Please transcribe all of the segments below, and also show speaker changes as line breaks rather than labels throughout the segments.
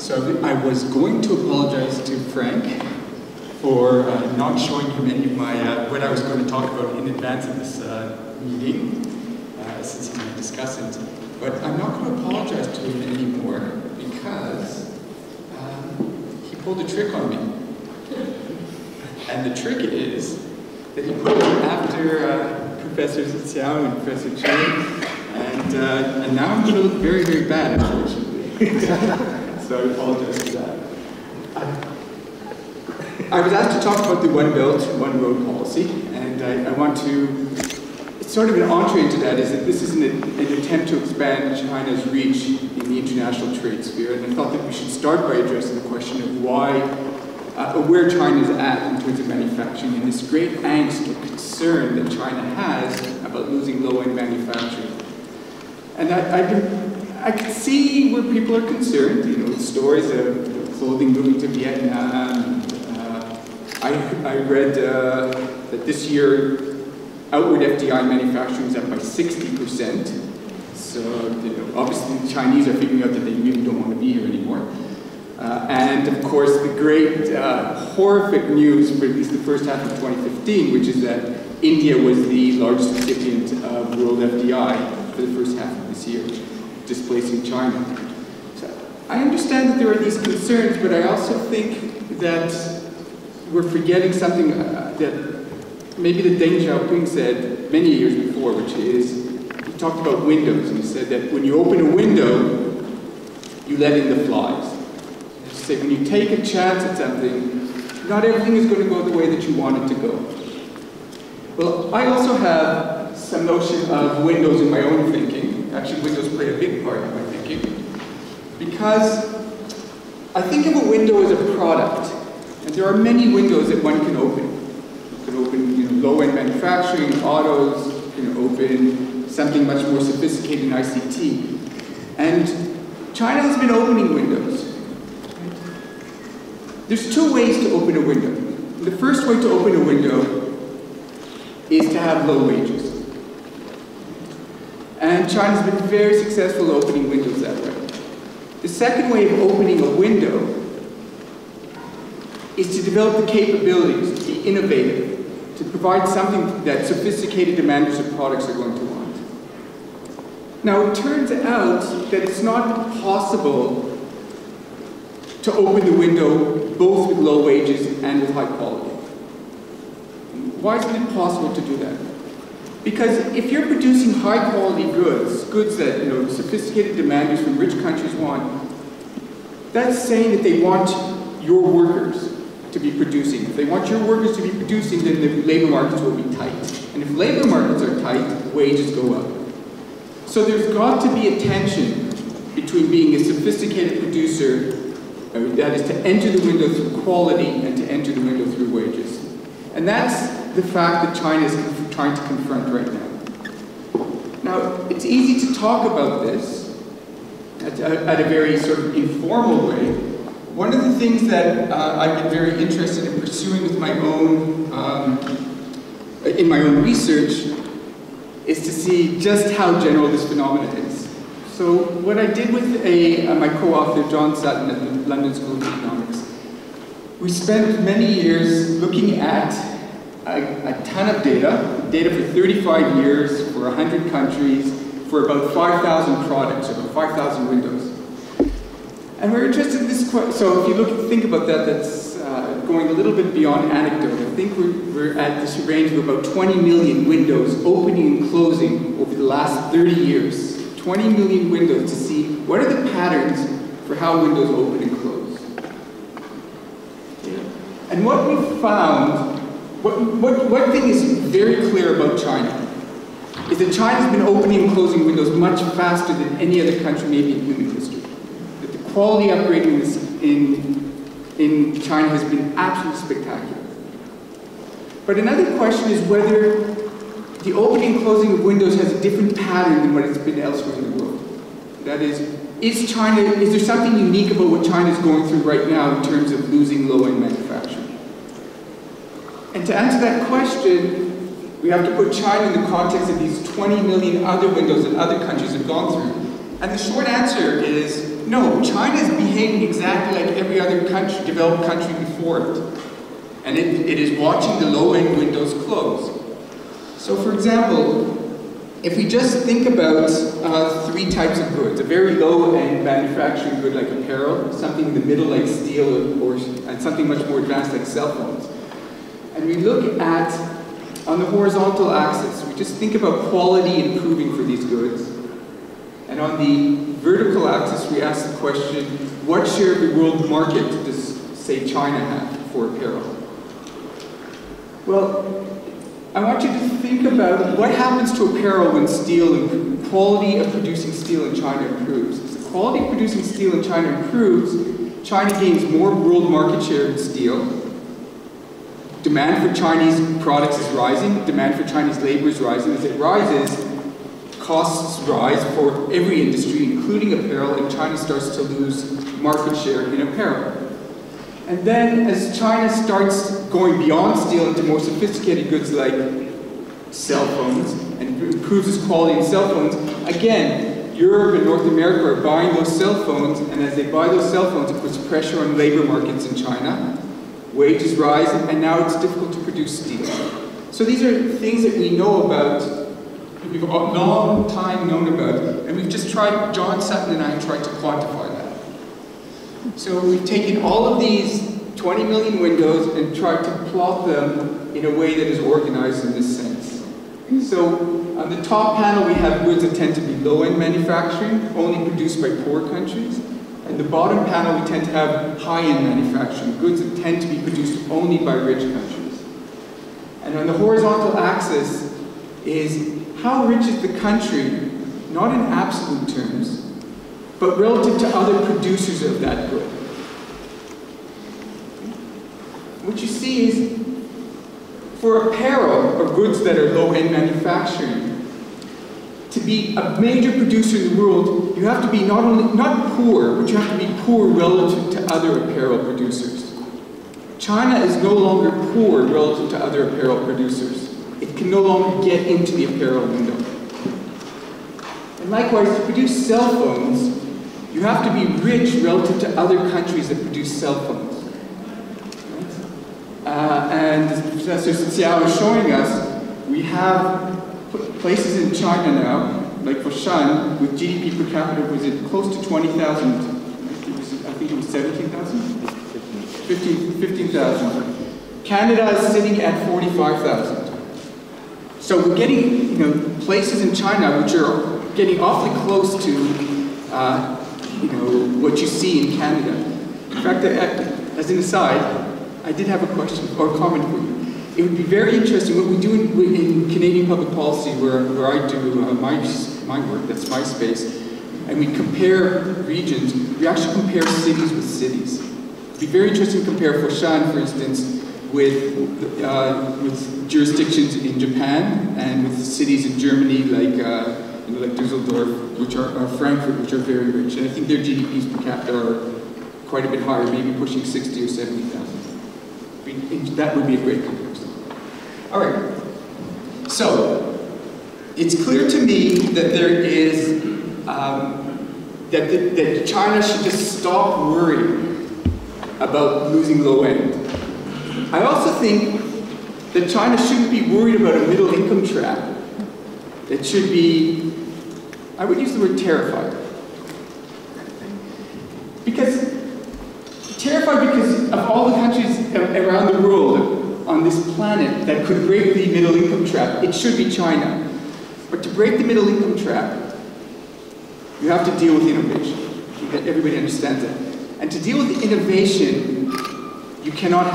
So I was going to apologize to Frank for not showing him any of my what I was going to talk about in advance of this meeting, since he's going to discuss it. But I'm not going to apologize to him anymore because he pulled a trick on me. And the trick is that he put it after Professor Xiao and Professor Chen, and now I'm going to look very, very bad, unfortunately. So I apologize for that. I was asked to talk about the One Belt, One Road policy, and I want to, it's sort of an entree into that, is that this is an attempt to expand China's reach in the international trade sphere, and I thought that we should start by addressing the question of why, where China is at in terms of manufacturing, and this great angst or concern that China has about losing low-end manufacturing. And I can see where people are concerned, you know, stories of clothing moving to Vietnam. I read that this year, outward FDI manufacturing is up by 60%. So, you know, obviously the Chinese are figuring out that they really don't want to be here anymore. And of course, the great horrific news for at least the first half of 2015, which is that India was the largest recipient of world FDI for the first half of this year, displacing China. So I understand that there are these concerns, but I also think that we're forgetting something that maybe the Deng Xiaoping said many years before, which is, he talked about windows, and he said that when you open a window, you let in the flies. He said when you take a chance at something, not everything is going to go the way that you want it to go. Well, I also have some notion of windows in my own thinking. Actually, windows play a big part in my thinking. Because I think of a window as a product. And there are many windows that one can open. You can open, you know, low-end manufacturing, autos, you can open something much more sophisticated in ICT. And China has been opening windows. There's two ways to open a window. The first way to open a window is to have low wages. And China's been very successful opening windows that way. The second way of opening a window is to develop the capabilities, to be innovative, to provide something that sophisticated demanders of products are going to want. Now, it turns out that it's not possible to open the window both with low wages and with high quality. Why isn't it possible to do that? Because if you're producing high quality goods, goods that, you know, sophisticated demanders from rich countries want, that's saying that they want your workers to be producing. If they want your workers to be producing, then the labor markets will be tight. And if labor markets are tight, wages go up. So there's got to be a tension between being a sophisticated producer, that is to enter the window through quality, and to enter the window through wages. And that's the fact that China is trying to confront right now. Now, it's easy to talk about this at a very sort of informal way. One of the things that I've been very interested in pursuing with my own, in my own research, is to see just how general this phenomenon is. So what I did with my co-author, John Sutton, at the London School of Economics, we spent many years looking at a ton of data for 35 years, for 100 countries, for about 5,000 products, about 5,000 windows. And we're interested in this, so if you think about that, that's going a little bit beyond anecdote. I think we're at this range of about 20 million windows opening and closing over the last 30 years. 20 million windows to see what are the patterns for how windows open and close. And what we found, one thing is very clear about China is that China's been opening and closing windows much faster than any other country maybe in human history. That the quality upgrading in China has been absolutely spectacular. But another question is whether the opening and closing of windows has a different pattern than what it's been elsewhere in the world. That is there something unique about what China is going through right now in terms of losing low-end manufacturing? And to answer that question, we have to put China in the context of these 20 million other windows that other countries have gone through. And the short answer is no, China is behaving exactly like every other country, developed country before it. And it is watching the low-end windows close. So for example, if we just think about three types of goods, a very low-end manufacturing good like apparel, something in the middle like steel, and something much more advanced like cell phones. And we look at, on the horizontal axis, we just think about quality improving for these goods. And on the vertical axis, we ask the question, what share of the world market does, say, China have for apparel? Well, I want you to think about what happens to apparel when quality of producing steel in China improves. As the quality of producing steel in China improves, China gains more world market share in steel. Demand for Chinese products is rising, demand for Chinese labor is rising. As it rises, costs rise for every industry, including apparel, and China starts to lose market share in apparel. And then as China starts going beyond steel into more sophisticated goods like cell phones, and improves its quality in cell phones, again, Europe and North America are buying those cell phones, and as they buy those cell phones, it puts pressure on labor markets in China. Wages rise, and now it's difficult to produce steel. So these are things that we know about, we've a long time known about, and we've just tried, John Sutton and I have tried to quantify that. So we've taken all of these 20 million windows and tried to plot them in a way that is organized in this sense. So on the top panel we have goods that tend to be low-end manufacturing, only produced by poor countries. And the bottom panel we tend to have high-end manufacturing, goods that tend to be produced only by rich countries. And on the horizontal axis is how rich is the country, not in absolute terms, but relative to other producers of that good. What you see is, for apparel, or goods that are low-end manufacturing, to be a major producer in the world, you have to be not poor, but you have to be poor relative to other apparel producers. China is no longer poor relative to other apparel producers. It can no longer get into the apparel window. And likewise, to produce cell phones, you have to be rich relative to other countries that produce cell phones. And as Professor Xiao is showing us, we have places in China now, like Foshan, with GDP per capita was it close to 20,000. I think it was 17,000? 15,000. Canada is sitting at 45,000. So we're getting, places in China which are getting awfully close to, what you see in Canada. In fact, as an aside, I did have a question or a comment for you. It would be very interesting, what we do in Canadian public policy, where I do my work, that's my space, and we compare regions, we actually compare cities with cities. It would be very interesting to compare Foshan, for instance, with jurisdictions in Japan, and with cities in Germany like Düsseldorf, which are Frankfurt, which are very rich. And I think their GDPs per capita are quite a bit higher, maybe pushing 60 or 70,000. That would be a great comparison. All right, so it's clear to me that there is, that China should just stop worrying about losing low end. I also think that China shouldn't be worried about a middle income trap. It should be, I would use the word terrified. Terrified because of all the countries around the world on this planet that could break the middle income trap, it should be China. But to break the middle income trap, you have to deal with innovation. Everybody understands that. And to deal with innovation, you cannot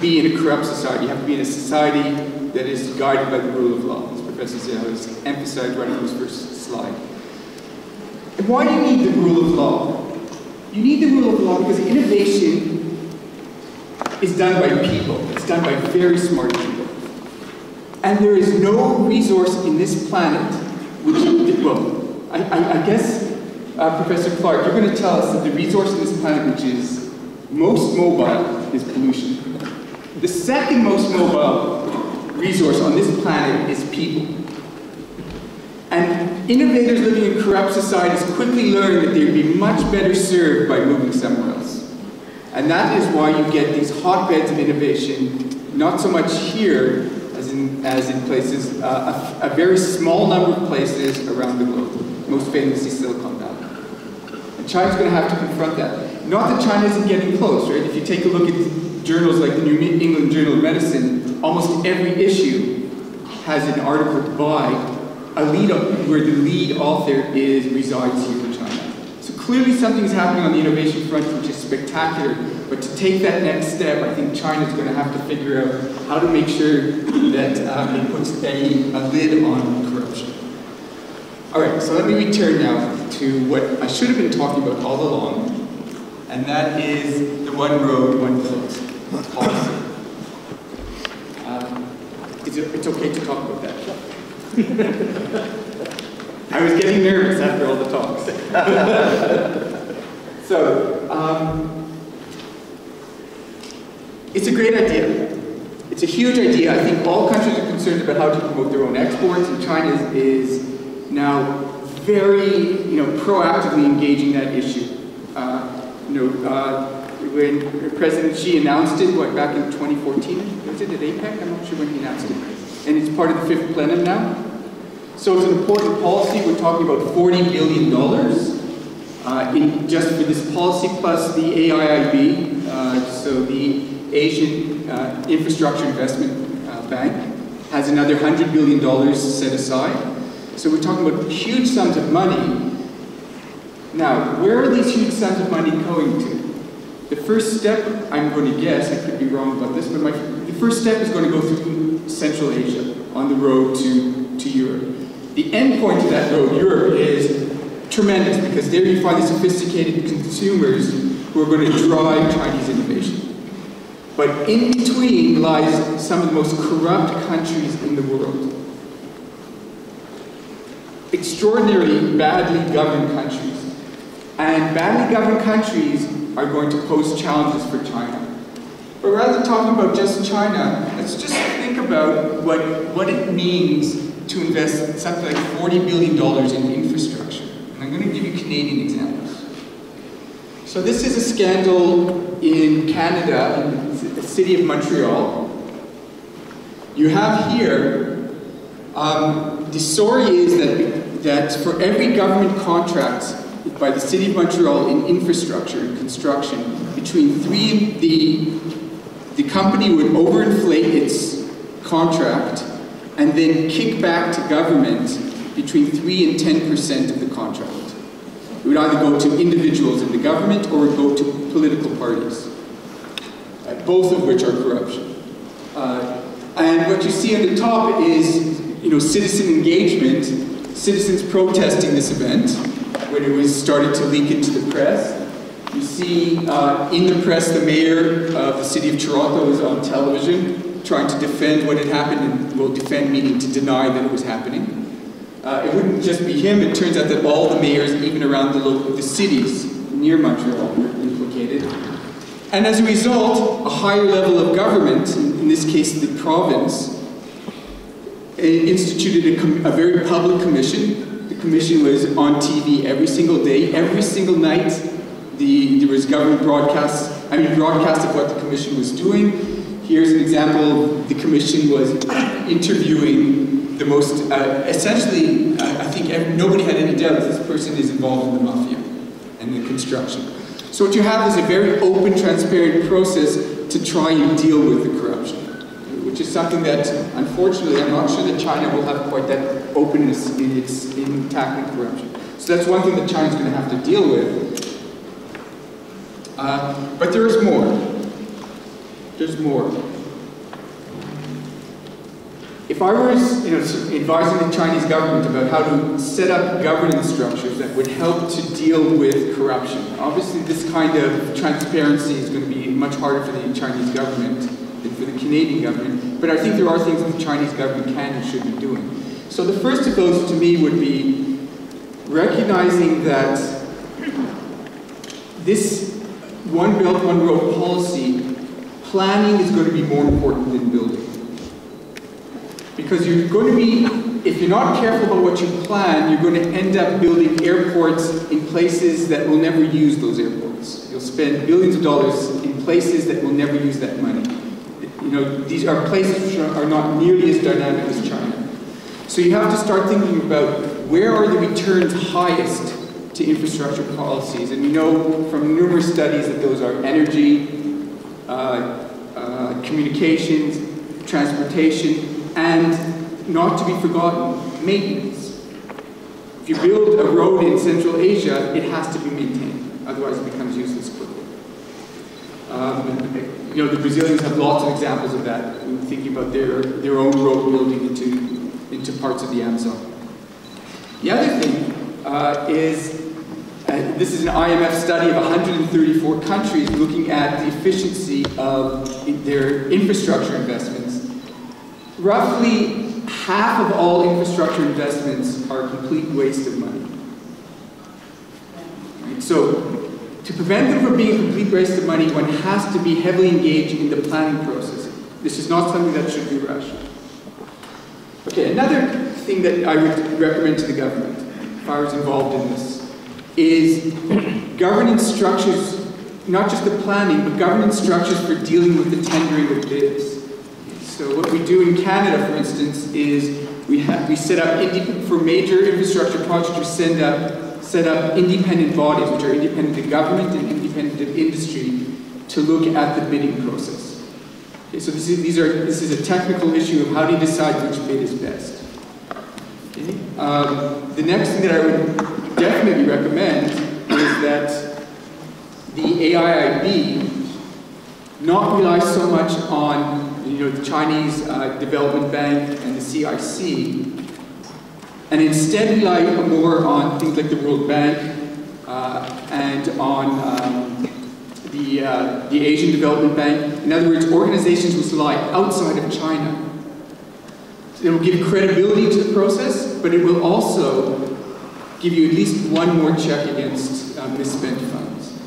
be in a corrupt society. You have to be in a society that is guided by the rule of law, as Professor Xiao has emphasized right on his first slide. And why do you need the rule of law? You need the rule of law because innovation is done by people. It's done by very smart people. And there is no resource in this planet which, well, I guess, Professor Clark, you're going to tell us that the resource in this planet which is most mobile is pollution. The second most mobile resource on this planet is people. And innovators living in corrupt societies quickly learn that they would be much better served by moving somewhere else. And that is why you get these hotbeds of innovation, not so much here as in places, a very small number of places around the globe, most famously Silicon Valley. And China's going to have to confront that. Not that China isn't getting close, right? If you take a look at journals like the New England Journal of Medicine, almost every issue has an article by a lead where the lead author resides here in China. So clearly something's happening on the innovation front which is spectacular, but to take that next step, I think China's going to have to figure out how to make sure that it puts a lid on corruption. All right, so let me return now to what I should have been talking about all along, and that is the one road, one vote policy. It's okay to talk about that. I was getting nervous after all the talks. It's a great idea. It's a huge idea. I think all countries are concerned about how to promote their own exports, and China is now very, proactively engaging that issue. When President Xi announced it, back in 2014, was it at APEC? I'm not sure when he announced it. And it's part of the 5th plenum now. So it's an important policy. We're talking about $40 billion just for this policy, plus the AIIB, so the Asian Infrastructure Investment Bank, has another $100 billion set aside. So we're talking about huge sums of money. Now, where are these huge sums of money going to? The first step, I'm going to guess, I could be wrong about this, but the first step is going to go through Central Asia on the road to Europe. The end point of that road, Europe, is tremendous because there you find the sophisticated consumers who are going to drive Chinese innovation. But in between lies some of the most corrupt countries in the world. Extraordinarily badly governed countries. And badly governed countries are going to pose challenges for China. But rather than talking about just China, let's just think about what it means to invest something like $40 billion in infrastructure. And I'm going to give you Canadian examples. So this is a scandal in Canada, in the city of Montreal. You have here, the story is that for every government contract by the city of Montreal in infrastructure and construction, between the company would overinflate its contract and then kick back to government between 3 and 10% of the contract. It would either go to individuals in the government or go to political parties, both of which are corruption. And what you see on the top is, citizen engagement, citizens protesting this event when it was started to leak into the press. You see in the press the mayor of the city of Toronto was on television trying to defend what had happened, and well, defend meaning to deny that it was happening. It wouldn't just be him, it turns out that all the mayors, even around the cities near Montreal, were implicated. And as a result, a higher level of government, in this case the province, instituted a very public commission. The commission was on TV every single day, every single night. There was government broadcasts of what the commission was doing. Here's an example. The commission was interviewing the most, essentially, I think nobody had any doubt that this person is involved in the mafia and the construction. So what you have is a very open, transparent process to try and deal with the corruption, which is something that, unfortunately, I'm not sure that China will have quite that openness in tackling corruption. So that's one thing that China's going to have to deal with. But there is more. There's more. If I were advising the Chinese government about how to set up governance structures that would help to deal with corruption, obviously this kind of transparency is going to be much harder for the Chinese government than for the Canadian government, but I think there are things that the Chinese government can and should be doing. So the first of those to me would be recognizing that this One Belt, One Road policy, planning is going to be more important than building. Because you're going to be, if you're not careful about what you plan, you're going to end up building airports in places that will never use those airports. You'll spend billions of dollars in places that will never use that money. You know, these are places which are not nearly as dynamic as China. So you have to start thinking about where are the returns highest to infrastructure policies. And we know from numerous studies that those are energy, communications, transportation, and not to be forgotten, maintenance. If you build a road in Central Asia, it has to be maintained. Otherwise it becomes useless quickly. You know, the Brazilians have lots of examples of that, thinking about their own road building into parts of the Amazon. The other thing is, this is an IMF study of 134 countries looking at the efficiency of their infrastructure investments. Roughly half of all infrastructure investments are a complete waste of money. Right? So, to prevent them from being a complete waste of money, one has to be heavily engaged in the planning process. This is not something that should be rushed. Okay, another thing that I would recommend to the government, if I was involved in this, is governance structures, not just the planning, but governance structures for dealing with the tendering of bids. So what we do in Canada, for instance, is we set up, for major infrastructure projects, we set up independent bodies, which are independent of government and independent of industry, to look at the bidding process. Okay, so this is a technical issue of how do you decide which bid is best. Okay. The next thing that I would definitely recommend is that the AIIB not rely so much on the Chinese Development Bank and the CIC, and instead rely more on things like the World Bank and on the Asian Development Bank. In other words, organizations which lie outside of China. So it will give credibility to the process, but it will also give you at least one more check against misspent funds.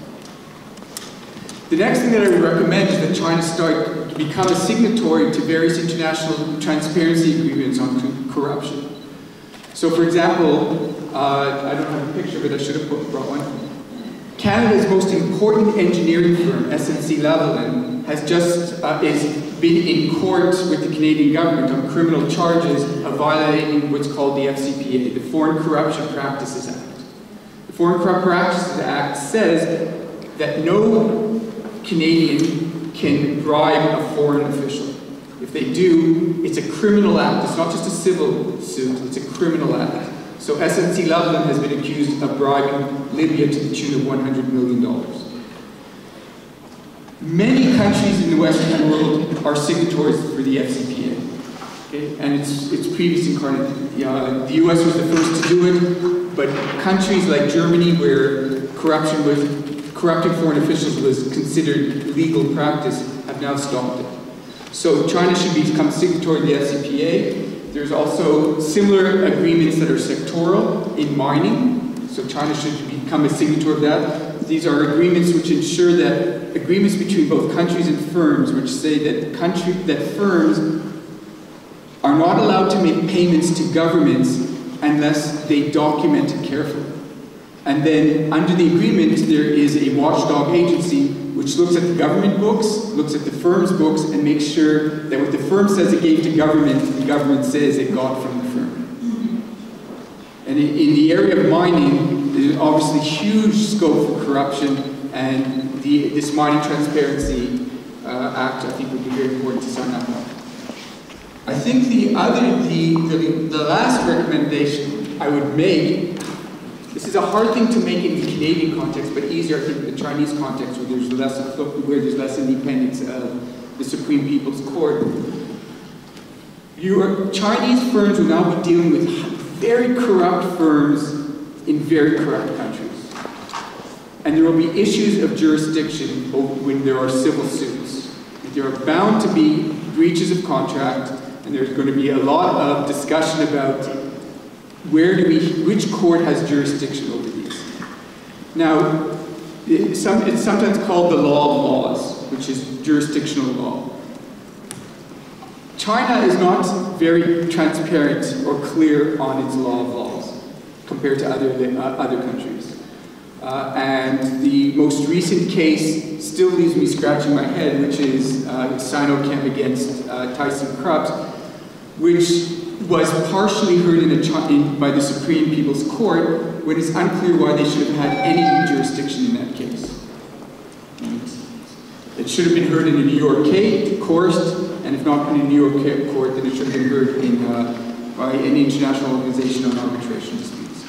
The next thing that I would recommend is that China start to become a signatory to various international transparency agreements on corruption. So for example, I don't have a picture, but I should have brought one. Canada's most important engineering firm, SNC-Lavalin, has just been in court with the Canadian government on criminal charges of violating what's called the FCPA, the Foreign Corrupt Practices Act. The Foreign Corrupt Practices Act says that no Canadian can bribe a foreign official. If they do, it's a criminal act. It's not just a civil suit, it's a criminal act. So SNC-Lavalin has been accused of bribing Libya to the tune of $100 million. Many countries in the Western world are signatories for the FCPA. Okay? And its previous incarnate. The US was the first to do it, but countries like Germany, where corrupting foreign officials was considered legal practice, have now stopped it. So China should become signatory to the FCPA. There's also similar agreements that are sectoral in mining. So China should become a signatory of that. These are agreements which ensure that agreements between both countries and firms, which say that firms are not allowed to make payments to governments unless they document it carefully. And then under the agreement, there is a watchdog agency which looks at the government books, looks at the firm's books, and makes sure that what the firm says it gave to government, the government says it got from the firm. And in the area of mining, there's obviously huge scope for corruption, and this Mining Transparency Act, I think, would be very important to sign up on. I think the last recommendation I would make, this is a hard thing to make in the Canadian context, but easier, I think, in the Chinese context, where there's less independence of the Supreme People's Court. Chinese firms will now be dealing with very corrupt firms in very corrupt countries. And there will be issues of jurisdiction when there are civil suits. There are bound to be breaches of contract, and there's going to be a lot of discussion about which court has jurisdiction over these. Now, it's sometimes called the law of laws, which is jurisdictional law. China is not very transparent or clear on its law of laws compared to other countries. And the most recent case still leaves me scratching my head, which is Sinochem against Tyson Krupp, which was partially heard by the Supreme People's Court, when it's unclear why they should have had any jurisdiction in that case. It should have been heard in a New York court, and if not in a New York court, then it should have been heard by an international organization on arbitration disputes.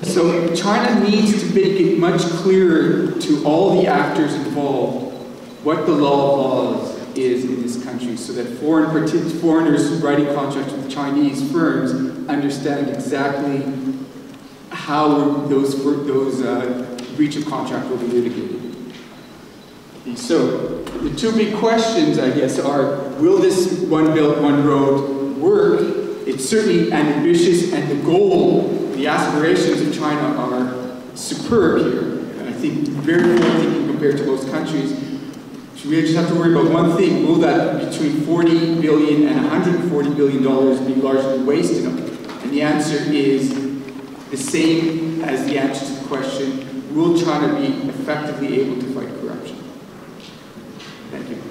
So China needs to make it much clearer to all the actors involved what the law of laws is in this country, so that foreigners writing contracts with Chinese firms understand exactly how those breach of contract will be litigated. So the two big questions, I guess, are: will this one belt, one road work? It's certainly ambitious, and the goal, the aspirations of China are superb here. And I think very forward thinking compared to most countries. We just have to worry about one thing: will that between $40 billion and $140 billion be largely wasted on? And the answer is the same as the answer to the question: will China be effectively able to fight corruption? Thank you.